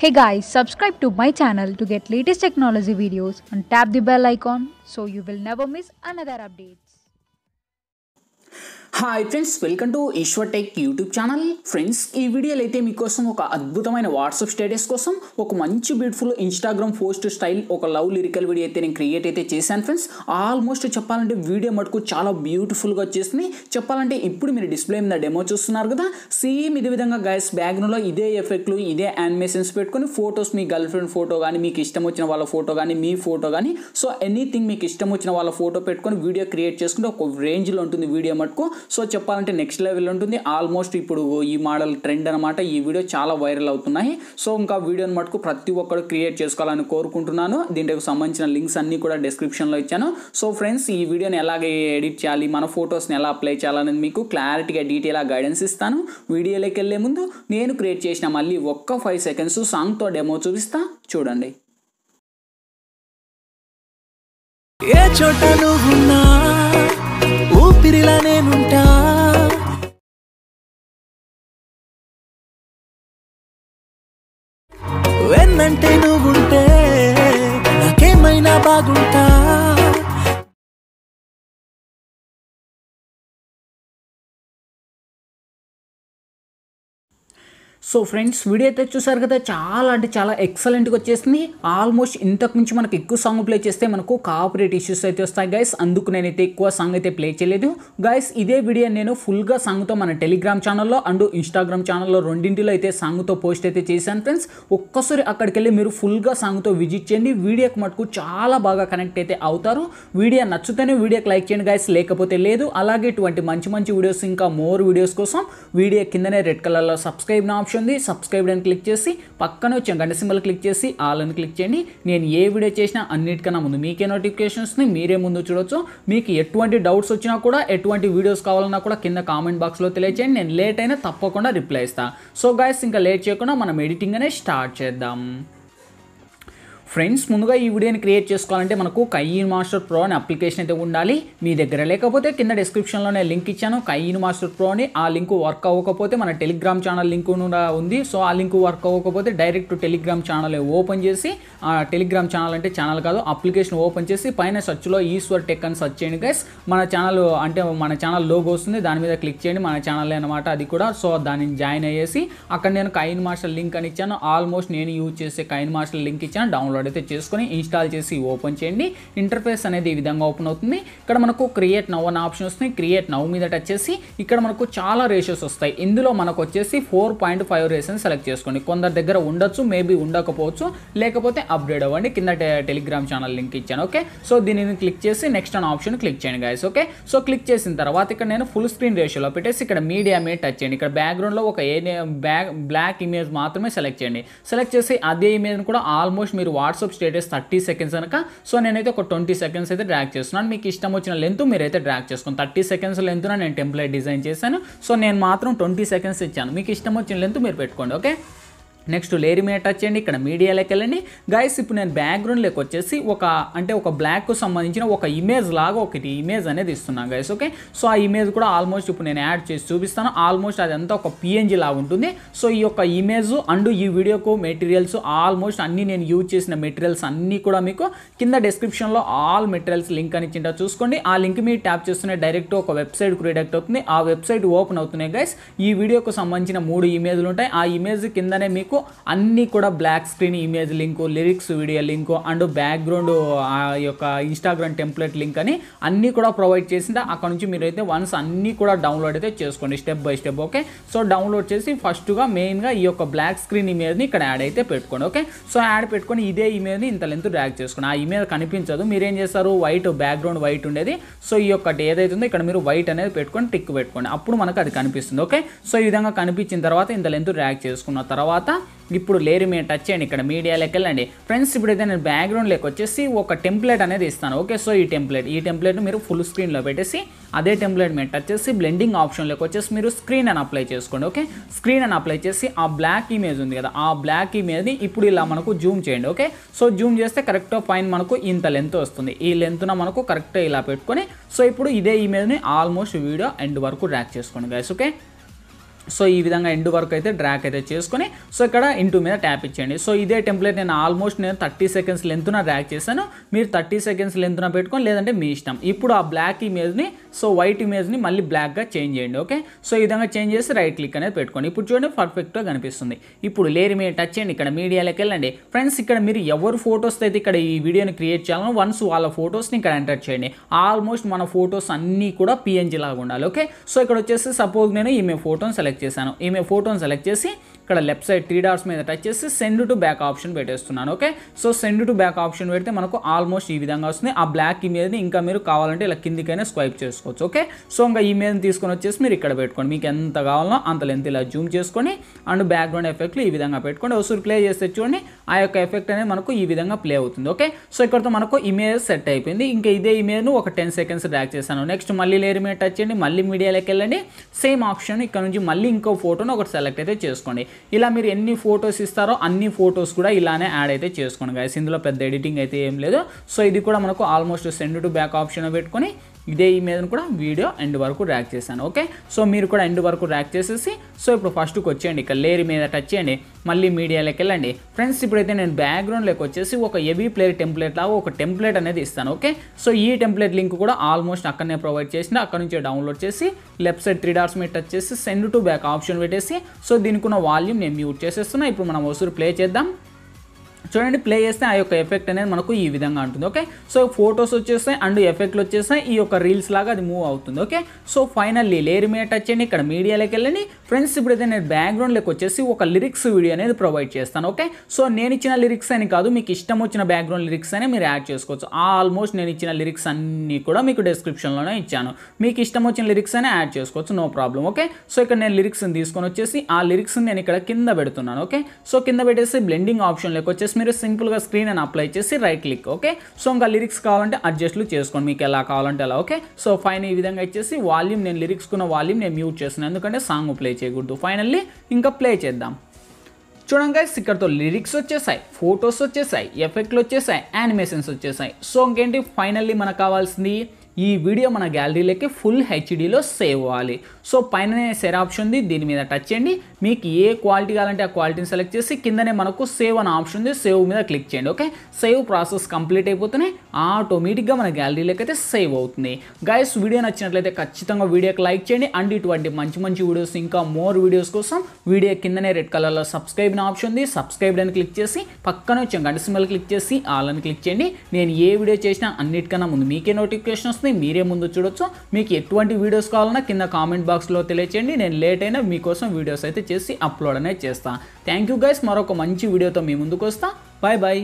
Hey guys, subscribe to my channel to get latest technology videos and tap the bell icon so you will never miss another updates. Hi friends, welcome to Eshwar tech YouTube channel. Friends, ఈ వీడియోలో అయితే మీకోసం ఒక అద్భుతమైన WhatsApp status కోసం ఒక మంచి beautiful Instagram post style ఒక లవ్ లిరికల్ వీడియో అయితే నేను క్రియేట్ అయితే చేశాను ఫ్రెండ్స్. ఆల్మోస్ట్ చెప్పాలంటే వీడియో మటుకు చాలా బ్యూటిఫుల్గా వచ్చేసింది. చెప్పాలంటే ఇప్పుడు మీరు డిస్ప్లే మీద డెమో చూస్తున్నారు కదా, సేమ్ ఇదే విధంగా గైస్ బ్యాక్గ్రౌండ్లో ఇదే ఎఫెక్ట్లు ఇదే యానిమేషన్స్ పెట్టుకొని ఫొటోస్, మీ గర్ల్ ఫ్రెండ్ ఫోటో కానీ, మీకు ఇష్టం వచ్చిన వాళ్ళ ఫోటో కానీ, మీ ఫోటో కానీ, సో ఎనీథింగ్ మీకు ఇష్టం వచ్చిన వాళ్ళ ఫోటో పెట్టుకొని వీడియో క్రియేట్ చేసుకుంటే ఒక రేంజ్లో ఉంటుంది వీడియో మటుకు. సో చెప్పాలంటే నెక్స్ట్ లెవెల్ ఉంటుంది. ఆల్మోస్ట్ ఇప్పుడు ఈ మోడల్ ట్రెండ్ అనమాట. ఈ వీడియో చాలా వైరల్ అవుతున్నాయి. సో ఇంకా వీడియోని మటుకు ప్రతి ఒక్కరు క్రియేట్ చేసుకోవాలని కోరుకుంటున్నాను. దీనికి సంబంధించిన లింక్స్ అన్నీ కూడా డిస్క్రిప్షన్లో ఇచ్చాను. సో ఫ్రెండ్స్, ఈ వీడియోని ఎలాగ ఎడిట్ చేయాలి, మన ఫొటోస్ని ఎలా అప్లై చేయాలనేది మీకు క్లారిటీగా డీటెయిల్గా గైడెన్స్ ఇస్తాను. వీడియోలోకి వెళ్ళే ముందు నేను క్రియేట్ చేసిన మళ్ళీ ఒక్క 5 సెకండ్స్ సాంగ్తో డెమో చూపిస్తా, చూడండి. ఏ చోట నువ్వున్నా ఊపిరిలా నేనుంటా, వెన్నంటే నువ్వుంటే నాకేమైనా బాగుంటా. సో ఫ్రెండ్స్, వీడియో అయితే చూసారు కదా, చాలా అంటే చాలా ఎక్సలెంట్గా వచ్చేసింది. ఆల్మోస్ట్ ఇంతకు మించి మనకు ఎక్కువ సాంగ్ ప్లే చేస్తే మనకు కాపీరైట్ ఇష్యూస్ అయితే వస్తాయి గైస్. అందుకు నేనైతే ఎక్కువ సాంగ్ అయితే ప్లే చేయలేదు గైస్. ఇదే వీడియో నేను ఫుల్గా సాంగ్తో మన టెలిగ్రామ్ ఛానల్లో అండ్ ఇన్స్టాగ్రామ్ ఛానల్లో రెండింటిలో అయితే సాంగ్తో పోస్ట్ అయితే చేశాను ఫ్రెండ్స్. ఒక్కసారి అక్కడికి వెళ్ళి మీరు ఫుల్గా సాంగ్తో విజిట్ చేయండి. వీడియోకి మటుకు చాలా బాగా కనెక్ట్ అయితే అవుతారు. వీడియో నచ్చితేనే వీడియోకి లైక్ చేయండి గైస్, లేకపోతే లేదు. అలాగే ఇటువంటి మంచి మంచి వీడియోస్, ఇంకా మోర్ వీడియోస్ కోసం వీడియో కిందనే రెడ్ కలర్లో సబ్స్క్రైబ్ ఆప్షన్ ఉంది. సబ్స్క్రైబ్ అని క్లిక్ చేసి పక్కన వచ్చే గంట సింబల్ క్లిక్ చేసి ఆల్ అని క్లిక్ చేయండి. నేను ఏ వీడియో చేసినా అన్నిటికన్నా ముందు మీకే నోటిఫికేషన్స్ని మీరే ముందు చూడొచ్చు. మీకు ఎటువంటి డౌట్స్ వచ్చినా కూడా, ఎటువంటి వీడియోస్ కావాలన్నా కూడా కింద కామెంట్ బాక్స్లో తెలియచేయండి. నేను లేట్ అయినా తప్పకుండా రిప్లై ఇస్తాను. సో గైస్, ఇంకా లేట్ చేయకుండా మనం ఎడిటింగ్ అనేది స్టార్ట్ చేద్దాం. ఫ్రెండ్స్, ముందుగా ఈ వీడియోని క్రియేట్ చేసుకోవాలంటే మనకు కైనమాస్టర్ ప్రో అనే అప్లికేషన్ అయితే ఉండాలి మీ దగ్గర. లేకపోతే కింద డిస్క్రిప్షన్లోనే లింక్ ఇచ్చాను కైనమాస్టర్ ప్రో అని. ఆ లింక్ వర్క్ అవ్వకపోతే మన టెలిగ్రామ్ ఛానల్ లింక్ కూడా ఉంది. సో ఆ లింక్ వర్క్ అవ్వకపోతే డైరెక్ట్ టెలిగ్రామ్ ఛానల్ ఓపెన్ చేసి, టెలిగ్రామ్ ఛానల్ అంటే ఛానల్ కాదు, అప్లికేషన్ ఓపెన్ చేసి పైన సర్చ్లో ఈశ్వర్ టెక్ అని సర్చ్ చేయండి గైస్. మన ఛానల్ అంటే మన ఛానల్ లోగో వస్తుంది, దాని మీద క్లిక్ చేయండి. మన ఛానల్ అనమాట అది కూడా. సో దాన్ని జాయిన్ అయ్యేసి అక్కడ నేను కైనమాస్టర్ లింక్ అని ఇచ్చాను. ఆల్మోస్ట్ నేను యూజ్ చేసే కైనమాస్టర్ లింక్ ఇచ్చాను. డౌన్లోడ్ అయితే చేసుకొని ఇన్స్టాల్ చేసి ఓపెన్ చేయండి. ఇంటర్ఫేస్ అనేది ఈ విధంగా ఓపెన్ అవుతుంది. ఇక్కడ మనకు క్రియేట్ నౌ అనే ఆప్షన్ వస్తుంది. క్రియేట్ నౌ మీద టచ్ చేసి ఇక్కడ మనకు చాలా రేషియోస్ వస్తాయి. ఇందులో మనకు వచ్చేసి 4.5 రేషియోని సెలెక్ట్ చేసుకోండి. కొందరి దగ్గర ఉండొచ్చు, మేబీ ఉండకపోవచ్చు, లేకపోతే అప్డేట్ అవ్వండి. కింద టెలిగ్రామ్ ఛానల్ లింక్ ఇచ్చాను. ఓకే, సో దీనిని క్లిక్ చేసి నెక్స్ట్ అనే ఆప్షన్ క్లిక్ చేయండి గైస్. ఓకే, సో క్లిక్ చేసిన తర్వాత ఇక్కడ నేను ఫుల్ స్క్రీన్ రేషియోలో పెట్టేసి ఇక్కడ మీడియా మీద టచ్ చేయండి. ఇక్కడ బ్యాక్గ్రౌండ్లో ఒక బ్లాక్ ఇమేజ్ మాత్రమే సెలెక్ట్ చేయండి. సెలెక్ట్ చేసి అదే ఇమేజ్ కూడా ఆల్మోస్ట్ మీరు వాట్సాప్ స్టేటస్ 30 సెకండ్స్ కనుక, సో నేనైతే ఒక 20 సెకండ్స్ అయితే డ్రాగ్ చేస్తున్నాను. మీకు ఇష్టం వచ్చిన లెంత్ మీరైతే డ్రాగ్ చేసుకోండి. 30 సెకండ్స్ లెంత్న నేను టెంప్లెట్ డిజైన్ చేశాను. సో నేను మాత్రం 20 సెకండ్స్ ఇచ్చాను. మీకు ఇష్టం వచ్చిన లెంత్ మీరు పెట్టుకోండి. ఓకే, నెక్స్ట్ లేయర్ మీద టచ్ చేయండి. ఇక్కడ మీడియాలోకి వెళ్ళండి గైస్. ఇప్పుడు నేను బ్యాక్గ్రౌండ్లోకి వచ్చేసి ఒక బ్లాక్కు సంబంధించిన ఒక ఇమేజ్ లాగా ఒకటి ఇమేజ్ అనేది ఇస్తున్నాను గైస్. ఓకే, సో ఆ ఇమేజ్ కూడా ఆల్మోస్ట్ ఇప్పుడు నేను యాడ్ చేసి చూపిస్తాను. ఆల్మోస్ట్ అదంతా ఒక పిఎన్జీ లాగా ఉంటుంది. సో ఈ యొక్క ఇమేజ్ అండ్ ఈ వీడియోకు మెటీరియల్స్ ఆల్మోస్ట్ అన్నీ నేను యూజ్ చేసిన మెటీరియల్స్ అన్నీ కూడా మీకు కింద డిస్క్రిప్షన్లో ఆల్ మెటీరియల్స్ లింక్ అని ఇచ్చింటా చూసుకోండి. ఆ లింక్ మీరు ట్యాప్ చేస్తూనే డైరెక్ట్ ఒక వెబ్సైట్కి రిడక్ట్ అవుతుంది. ఆ వెబ్సైట్ ఓపెన్ అవుతున్నాయి గైస్. ఈ వీడియోకు సంబంధించిన 3 ఇమేజ్లు ఉంటాయి. ఆ ఇమేజ్ కిందనే మీకు అన్నీ కూడా black screen image link, lyrics video link and background ఆ యొక్క ఇన్స్టాగ్రామ్ టెంప్లెట్ లింక్ అని అన్నీ కూడా ప్రొవైడ్ చేసిందా. అక్కడ నుంచి మీరైతే వన్స్ అన్నీ కూడా డౌన్లోడ్ అయితే చేసుకోండి step by step. Okay, so download చేసి ఫస్ట్గా మెయిన్గా ఈ యొక్క బ్లాక్ స్క్రీన్ ఇమేజ్ని ఇక్కడ యాడ్ అయితే పెట్టుకోండి. ఓకే, సో యాడ్ పెట్టుకొని ఇదే ఇమేజ్ని ఇంత లెంత్ డ్రాగ్ చేసుకోండి. ఆ ఇమేజ్ కనిపించదు, మీరేం చేస్తారు, వైట్ బ్యాక్గ్రౌండ్ వైట్ ఉండేది. సో ఈ యొక్క ఏదైతే ఉందో ఇక్కడ మీరు వైట్ అనేది పెట్టుకొని టిక్ పెట్టుకోండి. అప్పుడు మనకు అది కనిపిస్తుంది. ఓకే, సో ఈ విధంగా కనిపించిన తర్వాత ఇంత లెంత్ డ్రాగ్ చేసుకున్న తర్వాత ఇప్పుడు లేయర్ మీద టచ్ చేయండి. ఇక్కడ మీడియాలోకి వెళ్ళండి ఫ్రెండ్స్. ఇప్పుడైతే నేను బ్యాక్గ్రౌండ్లోకి వచ్చేసి ఒక టెంప్లెట్ అనేది ఇస్తాను. ఓకే, సో ఈ టెంప్లెట్ మీరు ఫుల్ స్క్రీన్లో పెట్టేసి అదే టెంప్లెట్ మీద టచ్ చేసి బ్లెండింగ్ ఆప్షన్లోకి వచ్చేసి మీరు స్క్రీన్ అని అప్లై చేసుకోండి. ఓకే, స్క్రీన్ అని అప్లై చేసి ఆ బ్లాక్ ఇమేజ్ ఉంది కదా, ఆ బ్లాక్ ఇమేజ్ని ఇప్పుడు ఇలా మనకు జూమ్ చేయండి. ఓకే, సో జూమ్ చేస్తే కరెక్ట్గా పైన మనకు ఇంత లెంత్ వస్తుంది. ఈ లెంత్న మనకు కరెక్ట్గా ఇలా పెట్టుకొని, సో ఇప్పుడు ఇదే ఇమేజ్ని ఆల్మోస్ట్ వీడియో ఎండ్ వరకు డ్రాగ్ చేసుకోండి గైస్. ఓకే, సో ఈ విధంగా ఎండ్ వరకు అయితే డ్రాగ్ అయితే చేసుకొని సో ఇక్కడ ఇంటూ మీద ట్యాప్ ఇచ్చేయండి. సో ఇదే టెంప్లెట్ నేను ఆల్మోస్ట్ 30 సెకండ్స్ లెంత్న డ్రాగ్ చేశాను. మీరు 30 సెకండ్స్ లెంత్న పెట్టుకొని లేదంటే మీ ఇష్టం. ఇప్పుడు ఆ బ్లాక్ ఇమేజ్ని సో వైట్ ఇమేజ్ని మళ్ళీ బ్లాక్గా చేంజ్ చేయండి. ఓకే, సో ఈ విధంగా చేంజ్ చేసి రైట్ క్లిక్ అనేది పెట్టుకోండి. ఇప్పుడు చూడండి పర్ఫెక్ట్గా కనిపిస్తుంది. ఇప్పుడు లేయర్ మీద టచ్ చేయండి, ఇక్కడ మీడియాలోకి వెళ్ళండి. ఫ్రెండ్స్ ఇక్కడ మీరు ఎవరు ఫొటోస్ అయితే ఇక్కడ ఈ వీడియోని క్రియేట్ చేయాలని వన్స్ వాళ్ళ ఫొటోస్ని ఇక్కడ ఎంటర్ చేయండి. ఆల్మోస్ట్ మన ఫొటోస్ అన్నీ కూడా పిఎన్జీ లాగా ఉండాలి. ఓకే, సో ఇక్కడ వచ్చేసి సపోజ్ నేను ఈమె ఫోటోని సెలెక్ట్ చేశాను. ఈమె ఫోటోని సెలెక్ట్ చేసి ఇక్కడ లెఫ్ట్ సైడ్ 3 డాట్స్ మీద టచ్ చేసి సెండ్ టు బ్యాక్ ఆప్షన్ పెట్టేస్తున్నాను. Okay, so send to back option పెడితే మనకు ఆల్మోస్ట్ ఈ విధంగా వస్తుంది. ఆ బ్లాక్ ఇమేజ్ని ఇంకా మీరు కావాలంటే ఇలా కిందికైనా స్వైప్ చేసుకోవచ్చు. ఓకే, సో ఇంకా ఇమేజ్ని తీసుకొని వచ్చేసి మీరు ఇక్కడ పెట్టుకోండి. మీకు ఎంత కావాలో అంత లెంత్ ఇలా జూమ్ చేసుకొని అండ్ బ్యాక్గ్రౌండ్ ఎఫెక్ట్లు ఈ విధంగా పెట్టుకోండి. ఒకసారి ప్లే చేస్తే చూడండి ఆ యొక్క ఎఫెక్ట్ అనేది మనకు ఈ విధంగా ప్లే అవుతుంది. ఓకే, సో ఇక్కడతో మనకు ఇమేజ్ సెట్ అయిపోయింది. ఇంకా ఇదే ఇమేజ్ను ఒక 10 సెకండ్స్ డ్రాగ్ చేశాను. నెక్స్ట్ మళ్ళీ లేయర్ మీద టచ్ చేయండి, మళ్ళీ మీడియాలోకి వెళ్ళండి. సేమ్ ఆప్షన్ ఇక్కడ నుంచి మళ్ళీ ఇంకో ఫోటోను ఒకటి సెలెక్ట్ అయితే చేసుకోండి. ఇలా మీరు ఎన్ని ఫొటోస్ ఇస్తారో అన్ని ఫొటోస్ కూడా ఇలానే యాడ్ అయితే చేసుకోండి గైస్. ఇందులో పెద్ద ఎడిటింగ్ అయితే ఏం లేదు. సో ఇది కూడా మనకు almost send to back option పెట్టుకొని ఇదే ఇమేజ్ని కూడా వీడియో ఎండ్ వరకు ర్యాక్ చేశాను. ఓకే, సో మీరు కూడా ఎండ్ వరకు ర్యాక్ చేసేసి సో ఇప్పుడు ఫస్ట్కి వచ్చేయండి, ఇక్కడ లేయర్ మీద టచ్ చేయండి, మళ్ళీ మీడియాలోకి వెళ్ళండి. ఫ్రెండ్స్ ఇప్పుడైతే నేను బ్యాక్గ్రౌండ్లోకి వచ్చేసి ఒక ఏబీ ప్లేయర్ టెంప్లెట్ లాగా ఒక టెంప్లెట్ అనేది ఇస్తాను. ఓకే, సో ఈ టెంప్లెట్ లింక్ కూడా ఆల్మోస్ట్ అక్కడనే ప్రొవైడ్ చేసిన, అక్కడ నుంచి డౌన్లోడ్ చేసి లెఫ్ట్ సైడ్ 3 డాట్స్ మీద టచ్ చేసి సెండ్ టు బ్యాక్ ఆప్షన్ పెట్టేసి సో దీనికి ఉన్న వాల్యూమ్ నేను మ్యూట్ చేసేస్తున్నా. ఇప్పుడు మనం ఒకసారి ప్లే చేద్దాం. చూడండి ప్లే చేస్తే ఆ యొక్క ఎఫెక్ట్ అనేది మనకు ఈ విధంగా ఉంటుంది. ఓకే, సో ఫొటోస్ వచ్చేస్తాయి అండ్ ఎఫెక్ట్లు వచ్చేస్తాయి. ఈ యొక్క రీల్స్ లాగా అది మూవ్ అవుతుంది. ఓకే, సో ఫైనల్లీ లేయర్ మీద టచ్ చేయండి, ఇక్కడ మీడియాలోకి వెళ్ళండి. ఫ్రెండ్స్ ఇప్పుడైతే నేను బ్యాక్గ్రౌండ్లోకి వచ్చేసి ఒక లిరిక్స్ వీడియో అనేది ప్రొవైడ్ చేస్తాను. ఓకే, సో నేను ఇచ్చిన లిరిక్స్ అని కాదు, మీకు ఇష్టం వచ్చిన బ్యాక్గ్రౌండ్ లిరిక్స్ అని మీరు యాడ్ చేసుకోవచ్చు. ఆల్మోస్ట్ నేను ఇచ్చిన లిరిక్స్ అన్నీ కూడా మీకు డిస్క్రిప్షన్లోనే ఇచ్చాను. మీకు ఇష్టం వచ్చిన లిరిక్స్ అని యాడ్ చేసుకోవచ్చు, నో ప్రాబ్లం. ఓకే, సో ఇక్కడ నేను లిరిక్స్ని తీసుకొని వచ్చేసి ఆ లిరిక్స్ని నేను ఇక్కడ కింద పెడుతున్నాను. ఓకే, సో కింద పెట్టేసి బ్లెండింగ్ ఆప్షన్లోకి వచ్చేసి మీరు సింపుల్గా స్క్రీన్ అని అప్లై చేసి రైట్ క్లిక్. ఓకే, సో ఇంకా లిరిక్స్ కావాలంటే అడ్జస్ట్లు చేసుకోండి, మీకు ఎలా కావాలంటే అలా. ఓకే, సో ఫైన్ ఈ విధంగా ఇచ్చేసి వాల్యూమ్ నేను లిరిక్స్ కున్న వాల్యూమ్ నేను మ్యూట్ చేస్తున్నాను, ఎందుకంటే సాంగ్ ప్లే చేయకూడదు. ఫైనల్లీ ఇంకా ప్లే చేద్దాం. చూడండి గైస్ ఇక్కడతో లిరిక్స్ వచ్చేసాయి, ఫొటోస్ వచ్చేసాయి, ఎఫెక్ట్లు వచ్చేసాయి, యానిమేషన్స్ వచ్చేసాయి. సో ఇంకేంటి ఫైనల్లీ మనకు కావాల్సింది ఈ వీడియో మన గ్యాలరీలోకి ఫుల్ హెచ్డీలో సేవ్ అవ్వాలి. సో పైననే షేర్ ఆప్షన్ ఉంది, దీని మీద టచ్ చేయండి. మీకు ఏ క్వాలిటీ కావాలంటే ఆ క్వాలిటీని సెలెక్ట్ చేసి కిందనే మనకు సేవ్ అనే ఆప్షన్ ఉంది, సేవ్ మీద క్లిక్ చేయండి. ఓకే, సేవ్ ప్రాసెస్ కంప్లీట్ అయిపోతేనే ఆటోమేటిక్గా మన గ్యాలరీలోకి అయితే సేవ్ అవుతుంది. గైస్ వీడియో నచ్చినట్లయితే ఖచ్చితంగా వీడియోకి లైక్ చేయండి. అండ్ ఇటువంటి మంచి మంచి వీడియోస్ ఇంకా మోర్ వీడియోస్ కోసం వీడియో కిందనే రెడ్ కలర్లో సబ్స్క్రైబ్ అనే ఆప్షన్ ఉంది, సబ్స్క్రైబ్ అని క్లిక్ చేసి పక్కన వచ్చే గంట సింబల్ క్లిక్ చేసి ఆల్ అని క్లిక్ చేయండి. నేను ఏ వీడియో చేసినా అన్నిటికన్నా ముందు మీకే నోటిఫికేషన్ వస్తుంది, మీరే ముందు చూడొచ్చు. మీకు ఎటువంటి వీడియోస్ కావాలన్నా కింద కామెంట్ బాక్స్లో తెలియచేయండి. నేను లేట్ అయినా మీకోసం వీడియోస్ అయితే చేసి అప్లోడ్ అనేది చేస్తాను. థ్యాంక్ యూ గైస్, మరొక మంచి వీడియోతో మీ ముందుకు వస్తా. Bye bye.